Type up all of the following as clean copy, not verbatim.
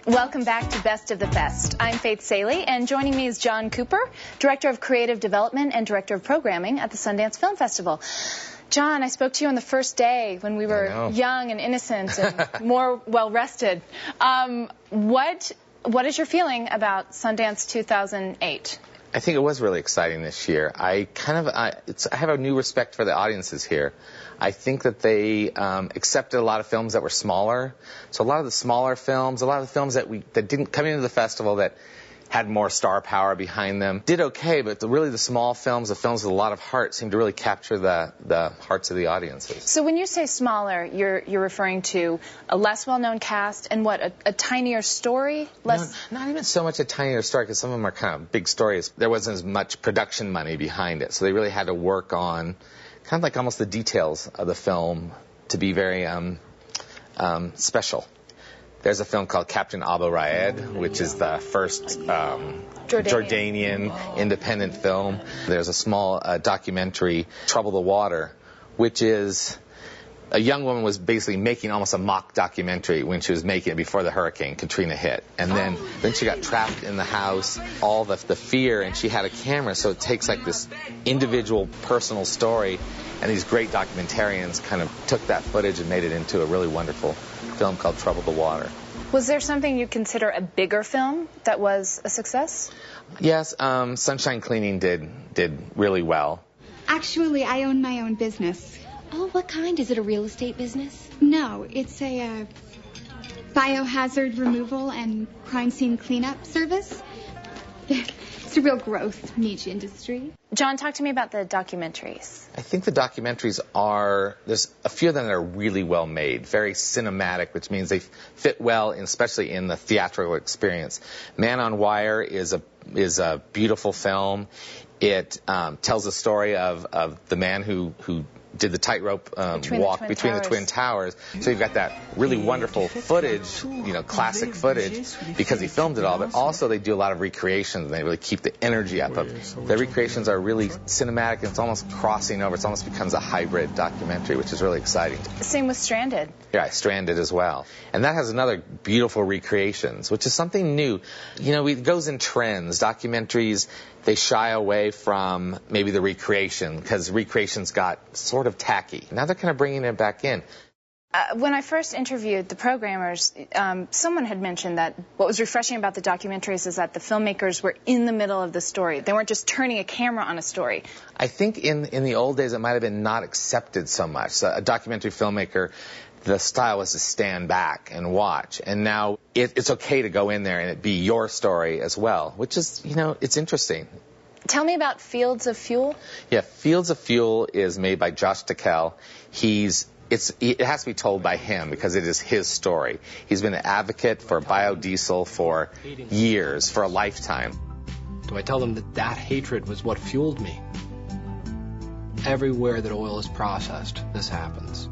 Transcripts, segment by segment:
Welcome back to Best of the Fest. I'm Faith Saley, and joining me is John Cooper, Director of Creative Development and Director of Programming at the Sundance Film Festival. John, I spoke to you on the first day when we were young and innocent and more well-rested. What is your feeling about Sundance 2008? I think it was really exciting this year. I have a new respect for the audiences here. I think that they accepted a lot of films that were smaller. So a lot of the smaller films, a lot of the films that didn't come into the festival that had more star power behind them did okay, but really the small films, the films with a lot of heart, seemed to really capture the hearts of the audiences. So when you say smaller, you're referring to a less well-known cast and what, a tinier story? No, not even so much a tinier story, because some of them are kind of big stories. There wasn't as much production money behind it, so they really had to work on kind of like almost the details of the film to be very special. There's a film called Captain Abu Raed, which is the first Jordanian independent film. There's a small documentary, Trouble the Water, which is a young woman was basically making almost a mock documentary when she was making it before the Hurricane Katrina hit. And then she got trapped in the house, all the fear, and she had a camera, so it takes like this individual personal story, and these great documentarians kind of took that footage and made it into a really wonderful film called Trouble the Water. Was there something you consider a bigger film that was a success? Yes, Sunshine Cleaning did really well. Actually, I own my own business. Oh, what kind? Is it a real estate business? No, it's a biohazard removal and crime scene cleanup service. It's a real growth niche industry. John, talk to me about the documentaries. I think the documentaries there's a few of them that are really well made, very cinematic, which means they fit well, especially in the theatrical experience. Man on Wire is a beautiful film. It tells the story of the man who did the tightrope walk between the Twin Towers. So you've got that really wonderful footage, classic footage, because he filmed it all, but also they do a lot of recreations, and they really keep the energy up. The recreations are really cinematic, and it's almost crossing over. It almost becomes a hybrid documentary, which is really exciting. Same with Stranded. Yeah, Stranded as well. And that has another beautiful recreations, which is something new. It goes in trends. Documentaries, they shy away from maybe the recreation, because recreations got sort of tacky. Now they're kind of bringing it back in. When I first interviewed the programmers, someone had mentioned that what was refreshing about the documentaries is that the filmmakers were in the middle of the story. They weren't just turning a camera on a story. I think in the old days it might have been not accepted so much. So a documentary filmmaker, the style was to stand back and watch. And now it's okay to go in there and it be your story as well, which is, it's interesting. Tell me about Fields of Fuel. Yeah, Fields of Fuel is made by Josh Tickell. It has to be told by him because it is his story. He's been an advocate for biodiesel for years, for a lifetime. Do I tell them that hatred was what fueled me? Everywhere that oil is processed, this happens.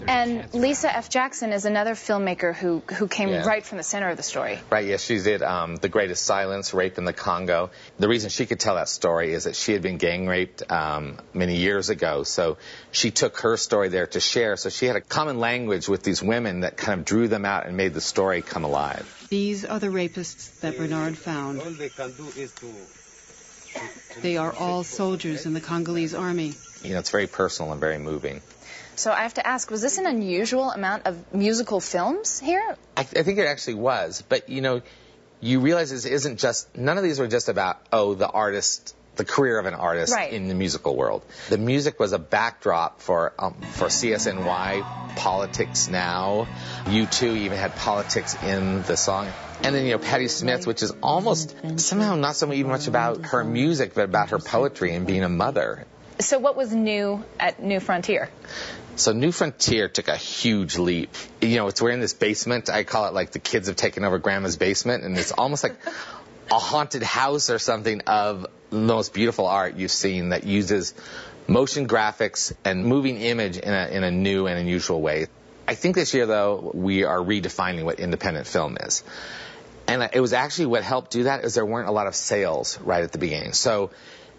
And Lisa F. Jackson is another filmmaker who came right from the center of the story. Right, yes, she did The Greatest Silence, Rape in the Congo. The reason she could tell that story is that she had been gang raped many years ago, so she took her story there to share. So she had a common language with these women that kind of drew them out and made the story come alive. These are the rapists that Bernard found. They are all soldiers in the Congolese army. It's very personal and very moving. So I have to ask, was this an unusual amount of musical films here? I think it actually was. But, you realize it isn't just, none of these were just about, the artist, the career of an artist in the musical world. The music was a backdrop for CSNY, Politics Now. U2 even had politics in the song. And then, Patti Smith, which is almost somehow not so much about her music, but about her poetry and being a mother. So what was new at New Frontier? So New Frontier took a huge leap. We're in this basement. I call it like the kids have taken over Grandma's basement, and it's almost like a haunted house or something of the most beautiful art you've seen that uses motion graphics and moving image in a new and unusual way. I think this year, though, we are redefining what independent film is. And it was actually what helped do that is there weren't a lot of sales right at the beginning. So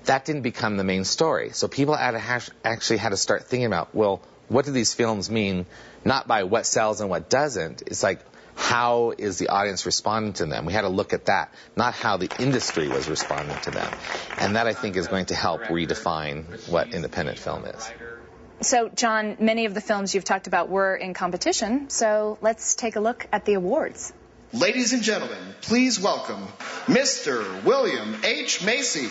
that didn't become the main story. So people actually had to start thinking about, well, what do these films mean? Not by what sells and what doesn't. It's like, how is the audience responding to them? We had to look at that, not how the industry was responding to them. And that, I think, is going to help redefine what independent film is. So, John, many of the films you've talked about were in competition, so let's take a look at the awards. Ladies and gentlemen, please welcome Mr. William H. Macy.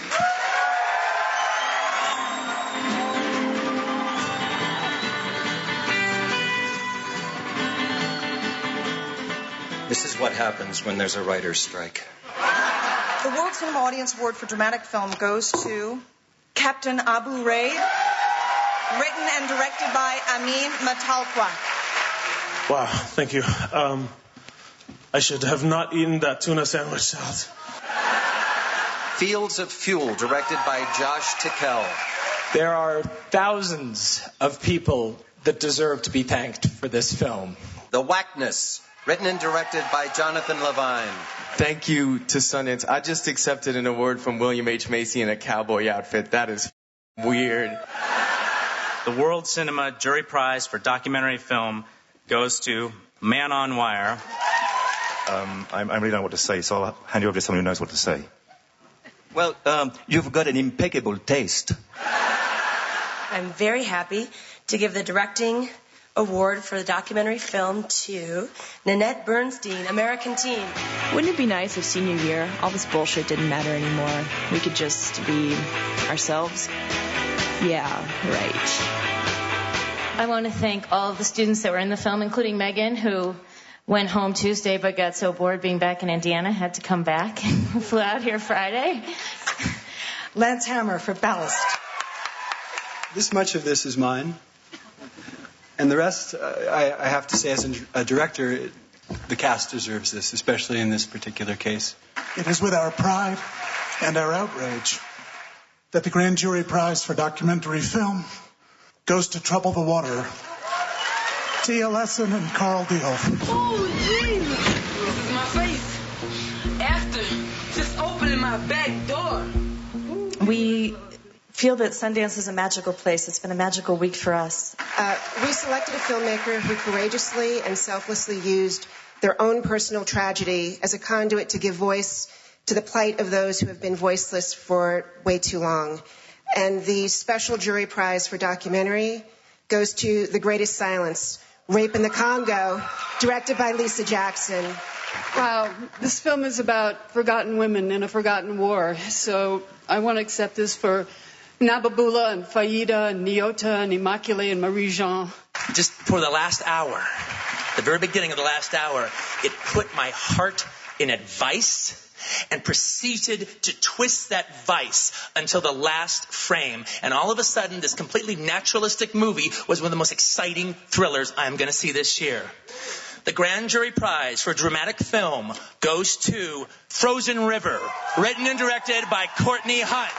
This is what happens when there's a writer's strike. The World Cinema Audience Award for Dramatic Film goes to Captain Abu Raid, written and directed by Amin Matalqua. Wow, thank you. I should have not eaten that tuna sandwich salad. Fields of Fuel, directed by Josh Tickell. There are thousands of people that deserve to be thanked for this film. The Whackness, written and directed by Jonathan Levine. Thank you to Sundance. I just accepted an award from William H. Macy in a cowboy outfit. That is weird. The World Cinema Jury Prize for Documentary Film goes to Man on Wire. I really don't know what to say, so I'll hand you over to someone who knows what to say. Well, you've got an impeccable taste. I'm very happy to give the directing award for the documentary film to Nanette Bernstein, American Teen. Wouldn't it be nice if senior year, all this bullshit didn't matter anymore? We could just be ourselves? Yeah, right. I want to thank all of the students that were in the film, including Megan, who went home Tuesday but got so bored being back in Indiana, had to come back and flew out here Friday. Lance Hammer for Ballast. This much of this is mine. And the rest, I have to say, as a director, the cast deserves this, especially in this particular case. It is with our pride and our outrage that the Grand Jury Prize for Documentary Film goes to Trouble the Water, Tia Lesson and Carl Deal. Oh, Jesus! This is my face. After just opening my back door. We feel that Sundance is a magical place. It's been a magical week for us. We selected a filmmaker who courageously and selflessly used their own personal tragedy as a conduit to give voice to the plight of those who have been voiceless for way too long. And the special jury prize for documentary goes to The Greatest Silence, Rape in the Congo, directed by Lisa Jackson. Wow, this film is about forgotten women in a forgotten war. So I want to accept this for Nababula and Faida and Nyota and Immaculée and Marie-Jean. Just for the last hour, the very beginning of the last hour, it put my heart in a vice and proceeded to twist that vice until the last frame. And all of a sudden, this completely naturalistic movie was one of the most exciting thrillers I'm going to see this year. The Grand Jury Prize for Dramatic Film goes to Frozen River, written and directed by Courtney Hunt.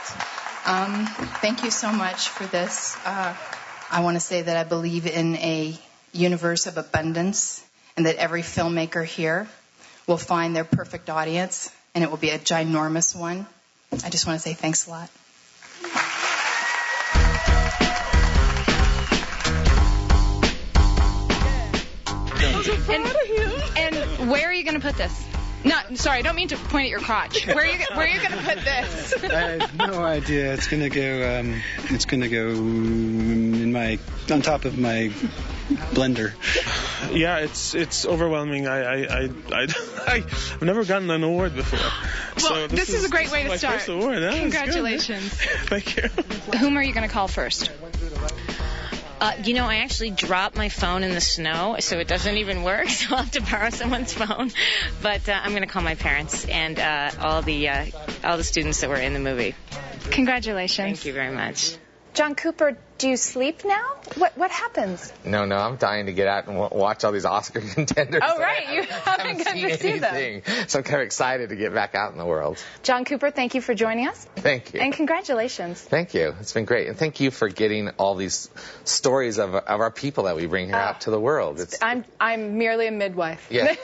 Thank you so much for this. I want to say that I believe in a universe of abundance and that every filmmaker here will find their perfect audience, and it will be a ginormous one. I just want to say thanks a lot. And where are you going to put this? No, sorry, I don't mean to point at your crotch. Where are you going to put this? I have no idea. It's going to go. It's going to go on top of my blender. Yeah, it's overwhelming. I've never gotten an award before. Well, so this is a great way to start. First award. Congratulations. Thank you. Whom are you going to call first? I actually dropped my phone in the snow, so it doesn't even work, so I'll have to borrow someone's phone. But I'm going to call my parents and all the students that were in the movie. Congratulations. Thank you very much. John Cooper, do you sleep now? What happens? No, I'm dying to get out and watch all these Oscar contenders. Oh, right. You haven't gotten to see them. So I'm kind of excited to get back out in the world. John Cooper, thank you for joining us. Thank you. And congratulations. Thank you. It's been great. And thank you for getting all these stories of our people that we bring here out to the world. I'm merely a midwife. Yeah, me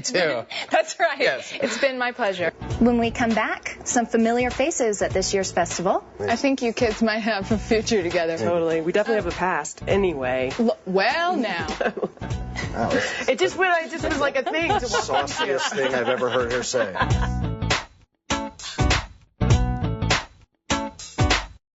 too. That's right. Yes. It's been my pleasure. When we come back, some familiar faces at this year's festival. I think you kids might have a future together. Totally. We definitely have a past anyway. Well, now. It just was like a thing to watch. Sauciest thing I've ever heard her say.